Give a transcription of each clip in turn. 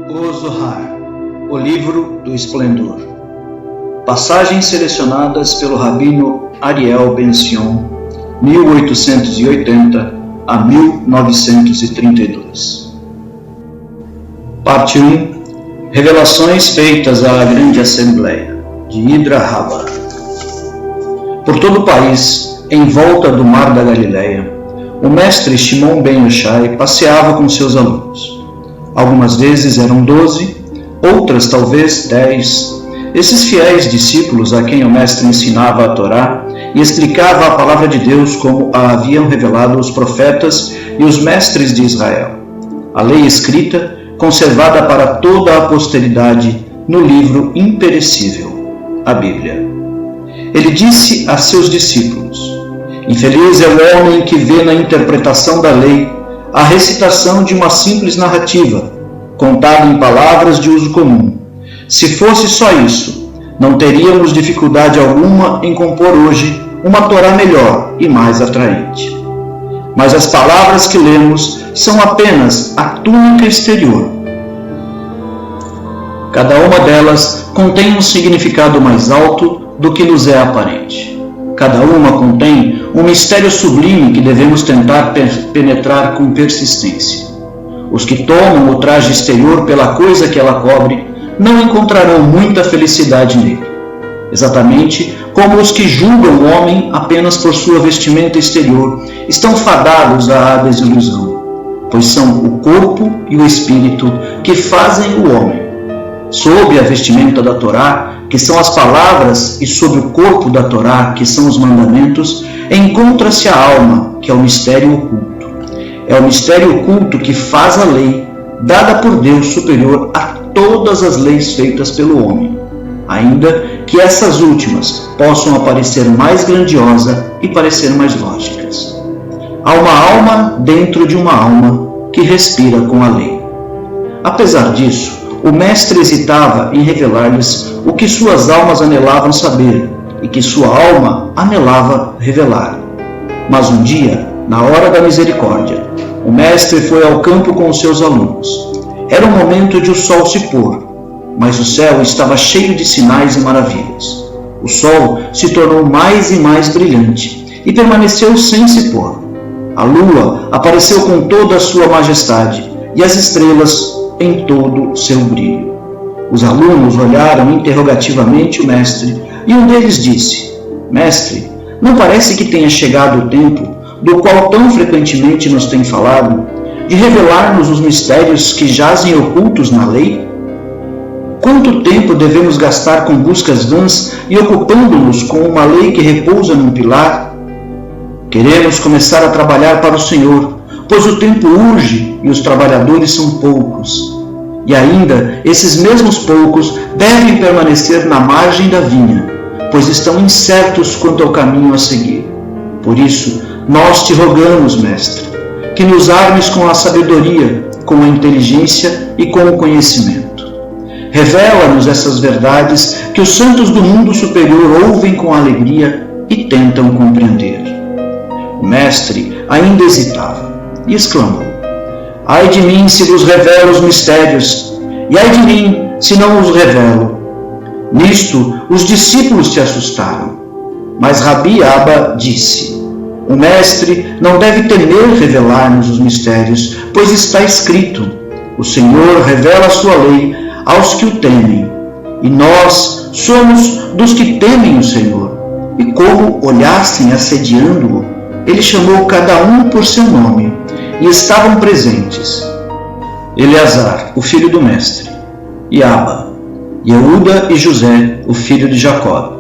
O Zohar, o livro do esplendor. Passagens selecionadas pelo rabino Ariel Ben-Sion, 1880 a 1932. Parte 1. Revelações feitas à Grande Assembleia, de Hidra Rabbah. Por todo o país, em volta do Mar da Galileia, o mestre Shimon ben Yochai passeava com seus alunos. Algumas vezes eram 12, outras talvez 10. Esses fiéis discípulos a quem o mestre ensinava a Torá e explicava a palavra de Deus como a haviam revelado os profetas e os mestres de Israel. A lei escrita, conservada para toda a posteridade no livro imperecível, a Bíblia. Ele disse a seus discípulos: infeliz é o homem que vê na interpretação da lei a recitação de uma simples narrativa, contada em palavras de uso comum. Se fosse só isso, não teríamos dificuldade alguma em compor hoje uma Torá melhor e mais atraente. Mas as palavras que lemos são apenas a túnica exterior. Cada uma delas contém um significado mais alto do que nos é aparente. Cada uma contém um mistério sublime que devemos tentar penetrar com persistência. Os que tomam o traje exterior pela coisa que ela cobre não encontrarão muita felicidade nele, exatamente como os que julgam o homem apenas por sua vestimenta exterior estão fadados à desilusão, pois são o corpo e o espírito que fazem o homem. Sob a vestimenta da Torá, que são as palavras, e sob o corpo da Torá, que são os mandamentos, encontra-se a alma, que é o mistério oculto. É o mistério oculto que faz a lei, dada por Deus superior a todas as leis feitas pelo homem, ainda que essas últimas possam aparecer mais grandiosas e parecer mais lógicas. Há uma alma dentro de uma alma que respira com a lei. Apesar disso, o mestre hesitava em revelar-lhes o que suas almas anelavam saber e que sua alma anelava revelar. Mas um dia, na hora da misericórdia, o mestre foi ao campo com os seus alunos. Era o momento de o sol se pôr, mas o céu estava cheio de sinais e maravilhas. O sol se tornou mais e mais brilhante e permaneceu sem se pôr. A lua apareceu com toda a sua majestade e as estrelas em todo o seu brilho. Os alunos olharam interrogativamente o mestre e um deles disse: Mestre, não parece que tenha chegado o tempo do qual tão frequentemente nos tem falado, de revelar-nos os mistérios que jazem ocultos na lei? Quanto tempo devemos gastar com buscas vãs e ocupando-nos com uma lei que repousa num pilar? Queremos começar a trabalhar para o Senhor, pois o tempo urge e os trabalhadores são poucos. E ainda, esses mesmos poucos devem permanecer na margem da vinha, pois estão incertos quanto ao caminho a seguir. Por isso, nós te rogamos, mestre, que nos armes com a sabedoria, com a inteligência e com o conhecimento. Revela-nos essas verdades que os santos do mundo superior ouvem com alegria e tentam compreender. O mestre ainda hesitava e exclamou: ai de mim se vos revelo os mistérios, e ai de mim se não os revelo. Nisto os discípulos se assustaram, mas Rabi Abba disse: o mestre não deve temer revelar-nos os mistérios, pois está escrito: o Senhor revela a sua lei aos que o temem, e nós somos dos que temem o Senhor. E como olhassem assediando-o, ele chamou cada um por seu nome, e estavam presentes Eleazar, o filho do mestre, e Abba, Yehuda e José, o filho de Jacó,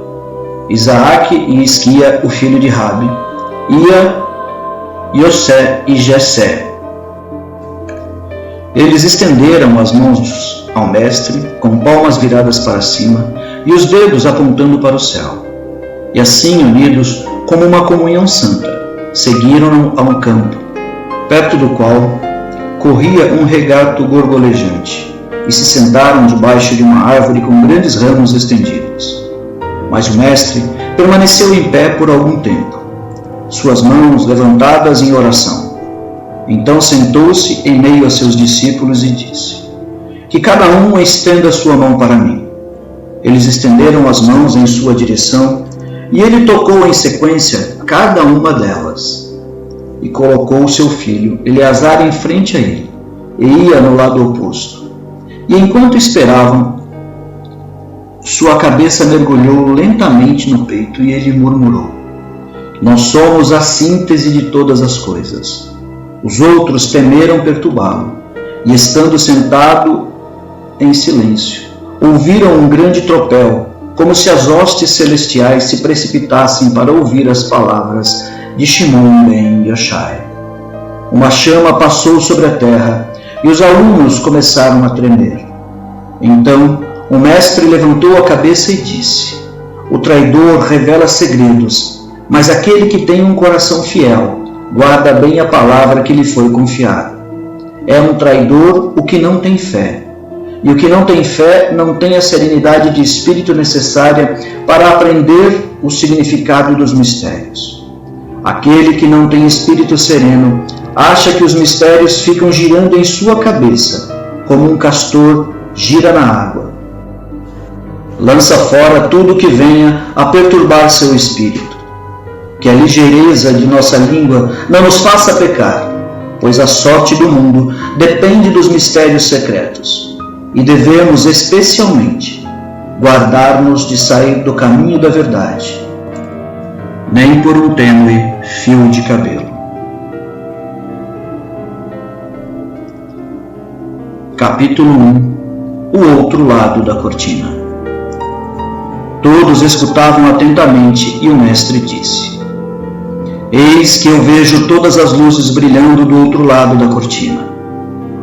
Isaac e Isquia, o filho de Rabi, Ia, Yossé e Jessé. Eles estenderam as mãos ao mestre, com palmas viradas para cima e os dedos apontando para o céu. E assim, unidos como uma comunhão santa, seguiram-no a um campo, perto do qual corria um regato gorgolejante, e se sentaram debaixo de uma árvore com grandes ramos estendidos. Mas o mestre permaneceu em pé por algum tempo, suas mãos levantadas em oração. Então sentou-se em meio a seus discípulos e disse: que cada um estenda sua mão para mim. Eles estenderam as mãos em sua direção, e ele tocou em sequência cada uma delas, e colocou o seu filho Eleazar em frente a ele, e ia no lado oposto. E enquanto esperavam, sua cabeça mergulhou lentamente no peito, e ele murmurou: nós somos a síntese de todas as coisas. Os outros temeram perturbá-lo, e estando sentado em silêncio, ouviram um grande tropel, como se as hostes celestiais se precipitassem para ouvir as palavras de Shimon ben Yochai. Uma chama passou sobre a terra, e os alunos começaram a tremer. Então o mestre levantou a cabeça e disse: o traidor revela segredos, mas aquele que tem um coração fiel guarda bem a palavra que lhe foi confiada. É um traidor o que não tem fé, e o que não tem fé não tem a serenidade de espírito necessária para aprender o significado dos mistérios. Aquele que não tem espírito sereno acha que os mistérios ficam girando em sua cabeça, como um castor gira na água. Lança fora tudo que venha a perturbar seu espírito. Que a ligeireza de nossa língua não nos faça pecar, pois a sorte do mundo depende dos mistérios secretos, e devemos especialmente guardar-nos de sair do caminho da verdade, nem por um tênue fio de cabelo. Capítulo 1. O outro lado da cortina. Todos escutavam atentamente, e o mestre disse: eis que eu vejo todas as luzes brilhando do outro lado da cortina.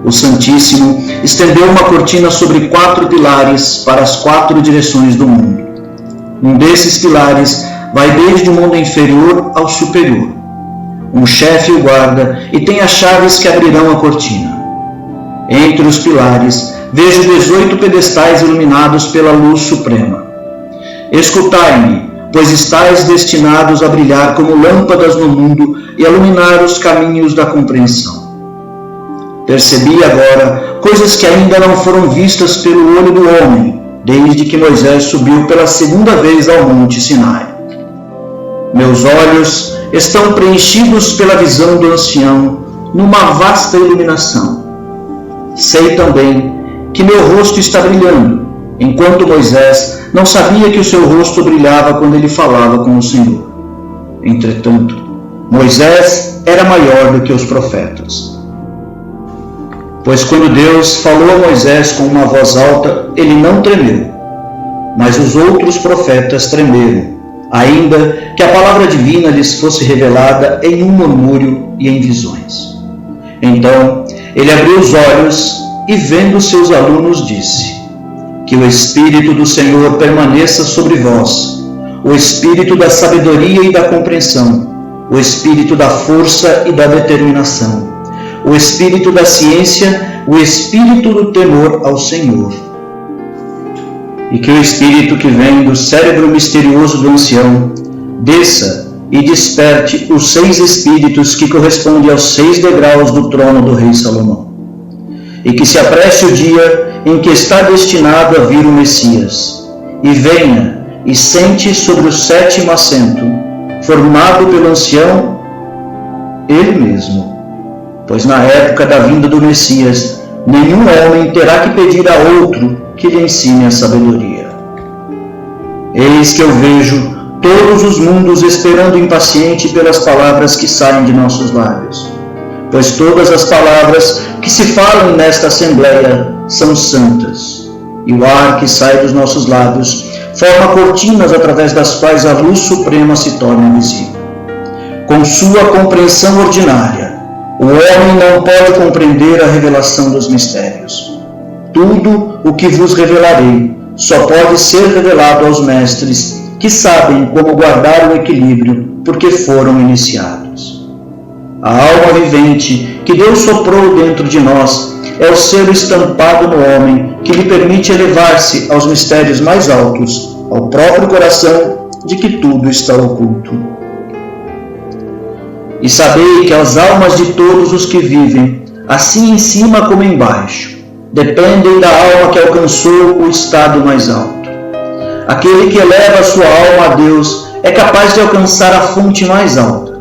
O Santíssimo estendeu uma cortina sobre 4 pilares para as 4 direções do mundo. Um desses pilares vai desde o mundo inferior ao superior. Um chefe o guarda e tem as chaves que abrirão a cortina. Entre os pilares vejo 18 pedestais iluminados pela luz suprema. Escutai-me, pois estáis destinados a brilhar como lâmpadas no mundo e iluminar os caminhos da compreensão. Percebi agora coisas que ainda não foram vistas pelo olho do homem, desde que Moisés subiu pela segunda vez ao monte Sinai. Meus olhos estão preenchidos pela visão do ancião, numa vasta iluminação. Sei também que meu rosto está brilhando, enquanto Moisés não sabia que o seu rosto brilhava quando ele falava com o Senhor. Entretanto, Moisés era maior do que os profetas. Pois quando Deus falou a Moisés com uma voz alta, ele não tremeu, mas os outros profetas tremeram, ainda que a palavra divina lhes fosse revelada em um murmúrio e em visões. Então ele abriu os olhos e, vendo seus alunos, disse: que o Espírito do Senhor permaneça sobre vós, o Espírito da sabedoria e da compreensão, o Espírito da força e da determinação, o Espírito da ciência, o Espírito do temor ao Senhor. E que o Espírito que vem do cérebro misterioso do ancião desça e desperte os 6 Espíritos que correspondem aos 6 degraus do trono do rei Salomão. E que se apresse o dia em que está destinado a vir o Messias, e venha e sente sobre o 7º assento, formado pelo ancião, ele mesmo. Pois na época da vinda do Messias, nenhum homem terá que pedir a outro que lhe ensine a sabedoria. Eis que eu vejo todos os mundos esperando impaciente pelas palavras que saem de nossos lábios, pois todas as palavras que se falam nesta Assembleia são santas, e o ar que sai dos nossos lábios forma cortinas através das quais a luz suprema se torna visível. Com sua compreensão ordinária, o homem não pode compreender a revelação dos mistérios. Tudo o que vos revelarei só pode ser revelado aos mestres que sabem como guardar o equilíbrio, porque foram iniciados. A alma vivente que Deus soprou dentro de nós é o selo estampado no homem que lhe permite elevar-se aos mistérios mais altos, ao próprio coração de que tudo está oculto. E sabei que as almas de todos os que vivem, assim em cima como embaixo, dependem da alma que alcançou o estado mais alto. Aquele que eleva a sua alma a Deus é capaz de alcançar a fonte mais alta.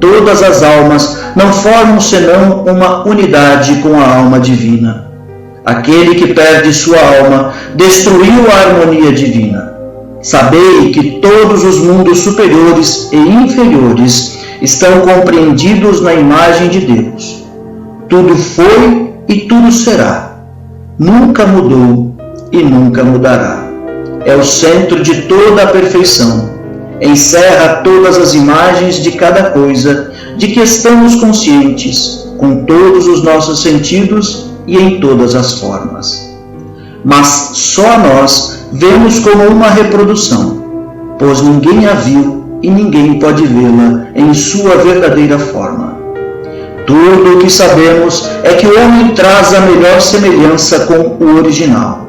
Todas as almas não formam senão uma unidade com a alma divina. Aquele que perde sua alma destruiu a harmonia divina. Sabei que todos os mundos superiores e inferiores estão compreendidos na imagem de Deus. Tudo foi e tudo será. Nunca mudou e nunca mudará. É o centro de toda a perfeição. Encerra todas as imagens de cada coisa de que estamos conscientes, com todos os nossos sentidos e em todas as formas. Mas só nós vemos como uma reprodução, pois ninguém a viu e ninguém pode vê-la em sua verdadeira forma. Tudo o que sabemos é que o homem traz a melhor semelhança com o original.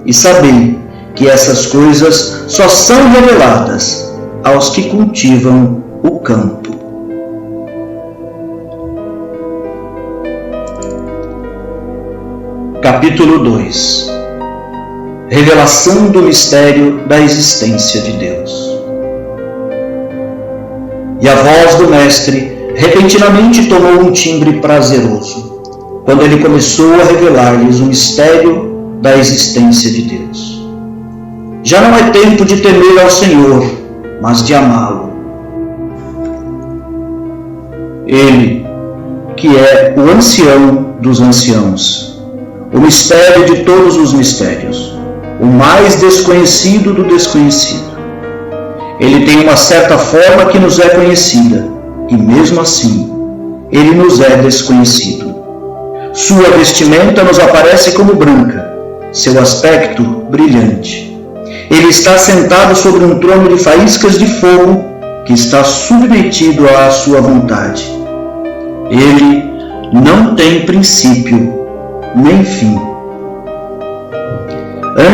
E sabei que essas coisas só são reveladas aos que cultivam o campo. Capítulo 2. Revelação do mistério da existência de Deus. E a voz do Mestre repentinamente tomou um timbre prazeroso, quando ele começou a revelar-lhes o mistério da existência de Deus. Já não é tempo de temer ao Senhor, mas de amá-lo. Ele, que é o ancião dos anciãos, o mistério de todos os mistérios, o mais desconhecido do desconhecido. Ele tem uma certa forma que nos é conhecida, e mesmo assim, ele nos é desconhecido. Sua vestimenta nos aparece como branca, seu aspecto brilhante. Ele está sentado sobre um trono de faíscas de fogo que está submetido à sua vontade. Ele não tem princípio nem fim.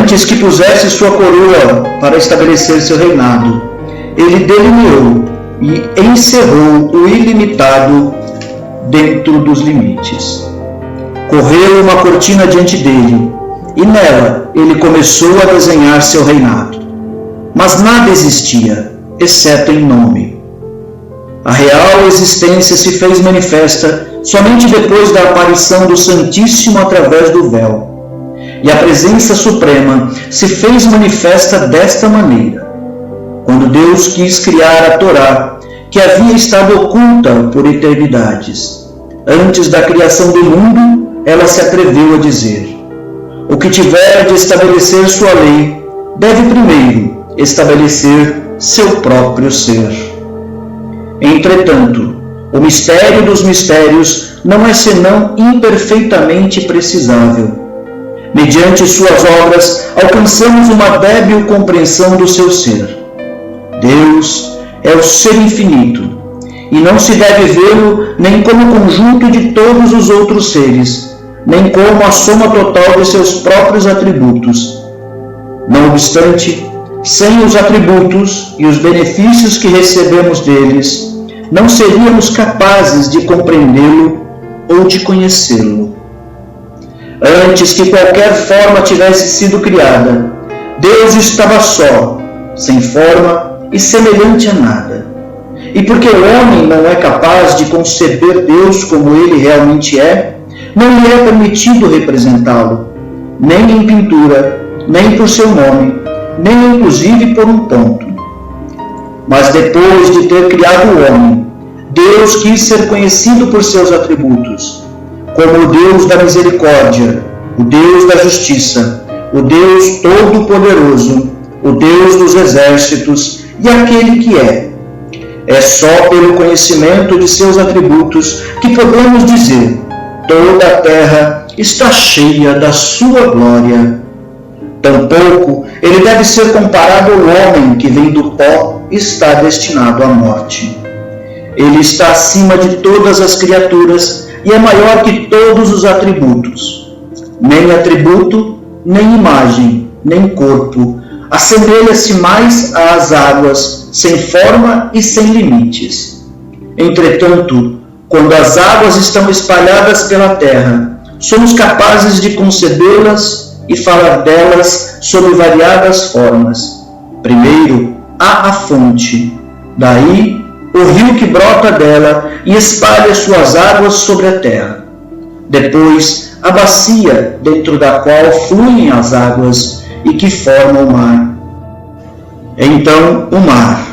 Antes que pusesse sua coroa para estabelecer seu reinado, ele delineou e encerrou o ilimitado dentro dos limites. Correu uma cortina diante dele, e nela ele começou a desenhar seu reinado. Mas nada existia, exceto em nome. A real existência se fez manifesta somente depois da aparição do Santíssimo através do véu. E a presença suprema se fez manifesta desta maneira. Quando Deus quis criar a Torá, que havia estado oculta por eternidades, antes da criação do mundo, ela se atreveu a dizer: o que tiver de estabelecer sua lei, deve primeiro estabelecer seu próprio ser. Entretanto, o mistério dos mistérios não é senão imperfeitamente precisável. Mediante suas obras, alcançamos uma débil compreensão do seu ser. Deus é o ser infinito, e não se deve vê-lo nem como conjunto de todos os outros seres, nem como a soma total de seus próprios atributos. Não obstante, sem os atributos e os benefícios que recebemos deles, não seríamos capazes de compreendê-lo ou de conhecê-lo. Antes que qualquer forma tivesse sido criada, Deus estava só, sem forma e semelhante a nada. E porque o homem não é capaz de conceber Deus como ele realmente é, não lhe é permitido representá-lo, nem em pintura, nem por seu nome, nem inclusive por um ponto. Mas depois de ter criado o homem, Deus quis ser conhecido por seus atributos, como o Deus da misericórdia, o Deus da justiça, o Deus todo-poderoso, o Deus dos exércitos e aquele que é. É só pelo conhecimento de seus atributos que podemos dizer: toda a terra está cheia da sua glória. Tampouco ele deve ser comparado ao homem que vem do pó e está destinado à morte. Ele está acima de todas as criaturas e é maior que todos os atributos. Nem atributo, nem imagem, nem corpo assemelha-se mais às águas, sem forma e sem limites. Entretanto, quando as águas estão espalhadas pela terra, somos capazes de concebê-las e falar delas sob variadas formas. Primeiro, há a fonte, daí o rio que brota dela e espalha suas águas sobre a terra. Depois, a bacia dentro da qual fluem as águas e que forma o mar. Então, o mar,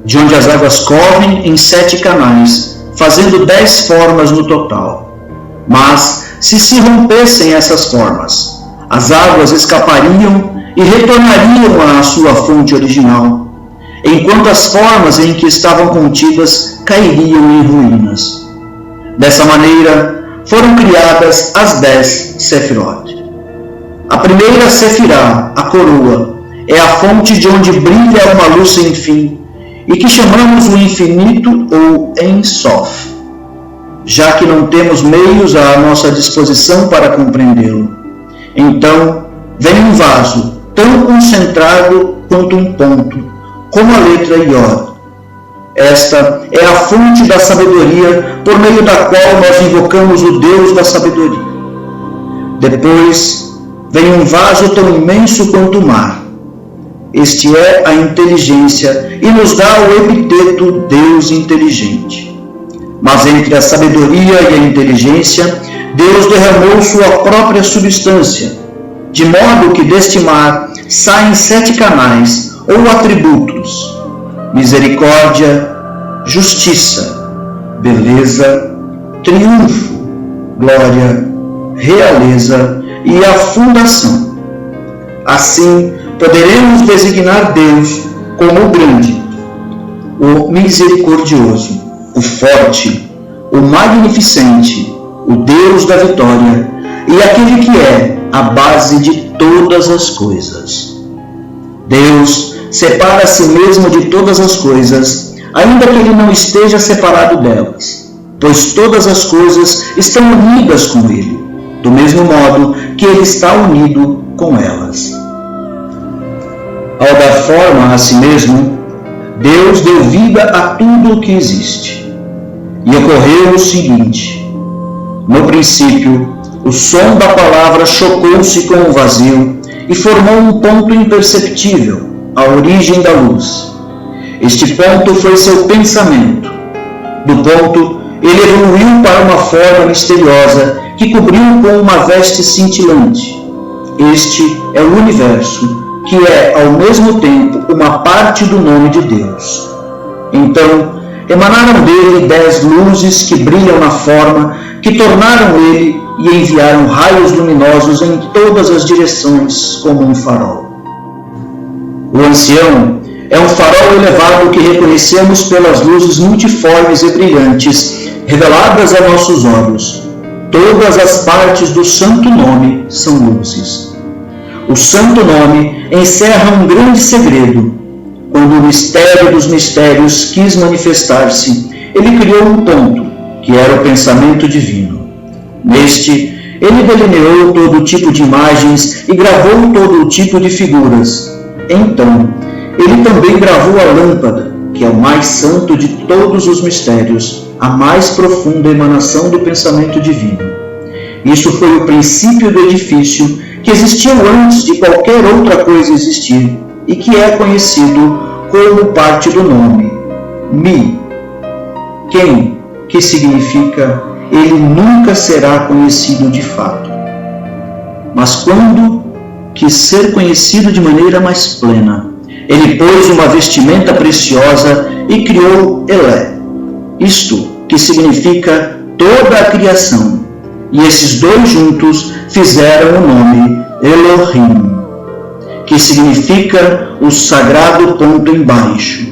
de onde as águas correm em 7 canais, fazendo 10 formas no total. Mas, se rompessem essas formas, as águas escapariam e retornariam à sua fonte original, enquanto as formas em que estavam contidas cairiam em ruínas. Dessa maneira, foram criadas as 10 Sefirot. A primeira Sefirá, a coroa, é a fonte de onde brilha uma luz sem fim, e que chamamos o infinito ou Ein Sof, já que não temos meios à nossa disposição para compreendê-lo. Então, vem um vaso, tão concentrado quanto um ponto, como a letra Iod. Esta é a fonte da sabedoria, por meio da qual nós invocamos o Deus da sabedoria. Depois, vem um vaso tão imenso quanto o mar. Este é a inteligência e nos dá o epiteto Deus inteligente. Mas entre a sabedoria e a inteligência, Deus derramou sua própria substância, de modo que deste mar saem 7 canais ou atributos: misericórdia, justiça, beleza, triunfo, glória, realeza e a fundação. Assim, poderemos designar Deus como o grande, o misericordioso, o forte, o magnificente, o Deus da vitória e aquele que é a base de todas as coisas. Deus separa a si mesmo de todas as coisas, ainda que ele não esteja separado delas, pois todas as coisas estão unidas com ele, do mesmo modo que ele está unido com elas. Ao dar forma a si mesmo, Deus deu vida a tudo o que existe. E ocorreu o seguinte: no princípio, o som da palavra chocou-se com o vazio e formou um ponto imperceptível, a origem da luz. Este ponto foi seu pensamento. Do ponto, ele evoluiu para uma forma misteriosa que cobriu com uma veste cintilante. Este é o universo, que é ao mesmo tempo uma parte do nome de Deus. Então, emanaram dele 10 luzes que brilham na forma, que tornaram ele e enviaram raios luminosos em todas as direções como um farol. O ancião é um farol elevado que reconhecemos pelas luzes multiformes e brilhantes, reveladas a nossos olhos. Todas as partes do Santo Nome são luzes. O Santo Nome encerra um grande segredo. Quando o mistério dos mistérios quis manifestar-se, ele criou um ponto, que era o pensamento divino. Neste, ele delineou todo tipo de imagens e gravou todo tipo de figuras. Então, ele também gravou a lâmpada, que é o mais santo de todos os mistérios, a mais profunda emanação do pensamento divino. Isso foi o princípio do edifício, que existiu antes de qualquer outra coisa existir, e que é conhecido como parte do nome, Mi. Quem, que significa ele nunca será conhecido de fato. Mas quando quis ser conhecido de maneira mais plena, ele pôs uma vestimenta preciosa e criou Elé, isto que significa toda a criação, e esses dois juntos fizeram o nome Elohim, que significa o sagrado ponto embaixo.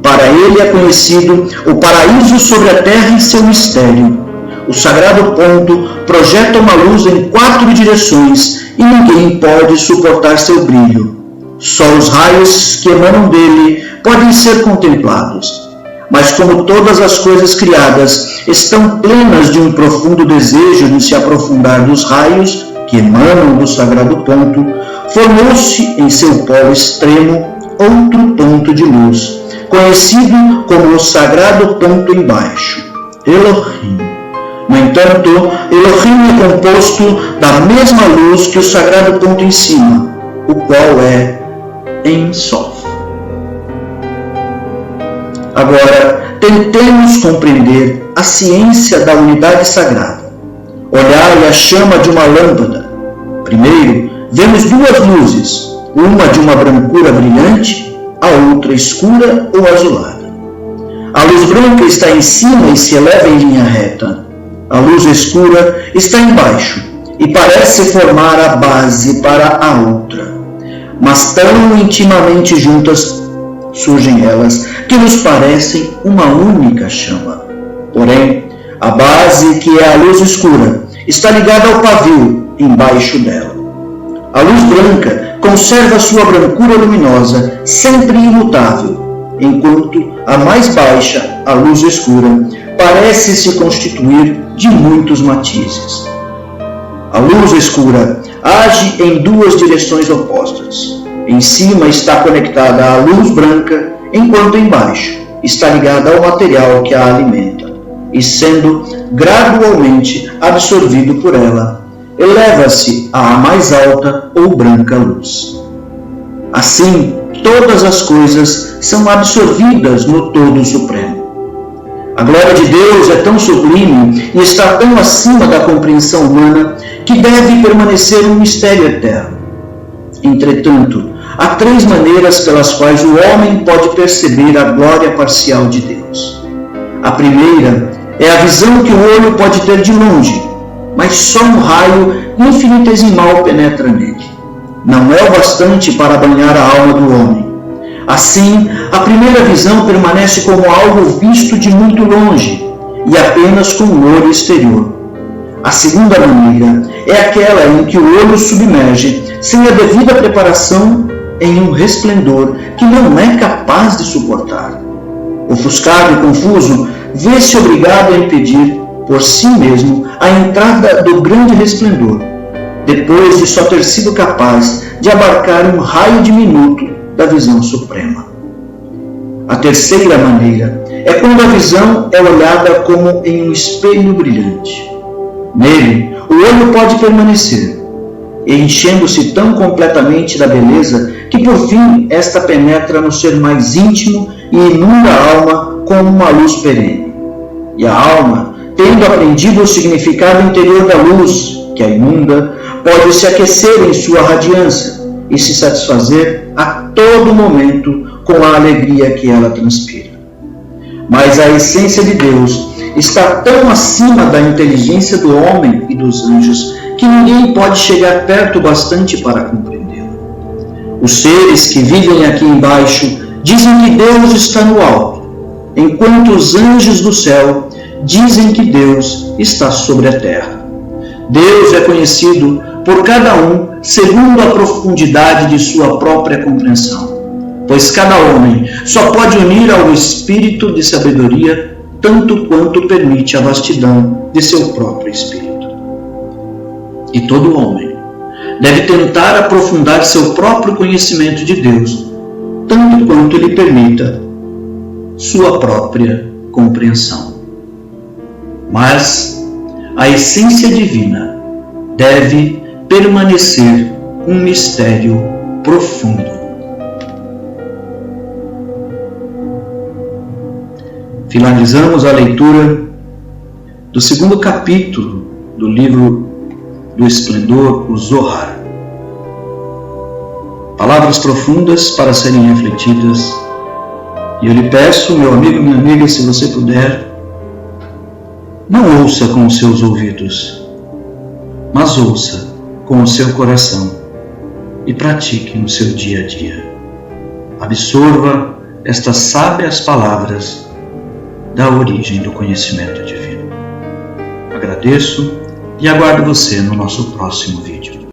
Para ele é conhecido o paraíso sobre a terra em seu mistério. O sagrado ponto projeta uma luz em 4 direções e ninguém pode suportar seu brilho. Só os raios que emanam dele podem ser contemplados. Mas como todas as coisas criadas estão plenas de um profundo desejo de se aprofundar dos raios que emanam do sagrado ponto, formou-se em seu polo extremo outro ponto de luz, conhecido como o sagrado ponto embaixo, Elohim. No entanto, Elohim é composto da mesma luz que o sagrado ponto em cima, o qual é Ein Sof. Agora, tentemos compreender a ciência da unidade sagrada. Olhai a chama de uma lâmpada. Primeiro, vemos duas luzes, uma de uma brancura brilhante, a outra escura ou azulada. A luz branca está em cima e se eleva em linha reta. A luz escura está embaixo e parece formar a base para a outra. Mas tão intimamente juntas surgem elas que nos parecem uma única chama. Porém, a base, que é a luz escura, está ligada ao pavio embaixo dela. A luz branca conserva sua brancura luminosa, sempre imutável, enquanto a mais baixa, a luz escura, parece se constituir de muitos matizes. A luz escura age em duas direções opostas. Em cima está conectada à luz branca, enquanto embaixo está ligada ao material que a alimenta, e sendo gradualmente absorvido por ela, eleva-se à mais alta ou branca luz. Assim, todas as coisas são absorvidas no Todo Supremo. A glória de Deus é tão sublime e está tão acima da compreensão humana que deve permanecer um mistério eterno. Entretanto, há três maneiras pelas quais o homem pode perceber a glória parcial de Deus. A primeira é a visão que o olho pode ter de longe, mas só um raio infinitesimal penetra nele. Não é o bastante para banhar a alma do homem. Assim, a primeira visão permanece como algo visto de muito longe e apenas com o olho exterior. A segunda maneira é aquela em que o olho submerge, sem a devida preparação, em um resplendor que não é capaz de suportar. Ofuscado e confuso, vê-se obrigado a impedir, por si mesmo, a entrada do grande resplendor, depois de só ter sido capaz de abarcar um raio diminuto da visão suprema. A terceira maneira é quando a visão é olhada como em um espelho brilhante. Nele, o olho pode permanecer, enchendo-se tão completamente da beleza que por fim esta penetra no ser mais íntimo e inunda a alma como uma luz perene. E a alma, tendo aprendido o significado interior da luz, que a inunda, pode se aquecer em sua radiância e se satisfazer a todo momento com a alegria que ela transpira. Mas a essência de Deus está tão acima da inteligência do homem e dos anjos que ninguém pode chegar perto bastante para compreendê-la. Os seres que vivem aqui embaixo dizem que Deus está no alto, enquanto os anjos do céu dizem que Deus está sobre a terra. Deus é conhecido por cada um segundo a profundidade de sua própria compreensão, pois cada homem só pode unir ao espírito de sabedoria tanto quanto permite a vastidão de seu próprio espírito. E todo homem deve tentar aprofundar seu próprio conhecimento de Deus, tanto quanto lhe permita sua própria compreensão. Mas a essência divina deve permanecer um mistério profundo. Finalizamos a leitura do segundo capítulo do livro do Esplendor, o Zohar. Palavras profundas para serem refletidas. E eu lhe peço, meu amigo, minha amiga, se você puder, não ouça com os seus ouvidos, mas ouça com o seu coração e pratique no seu dia a dia. Absorva estas sábias palavras da origem do conhecimento divino. Agradeço e aguardo você no nosso próximo vídeo.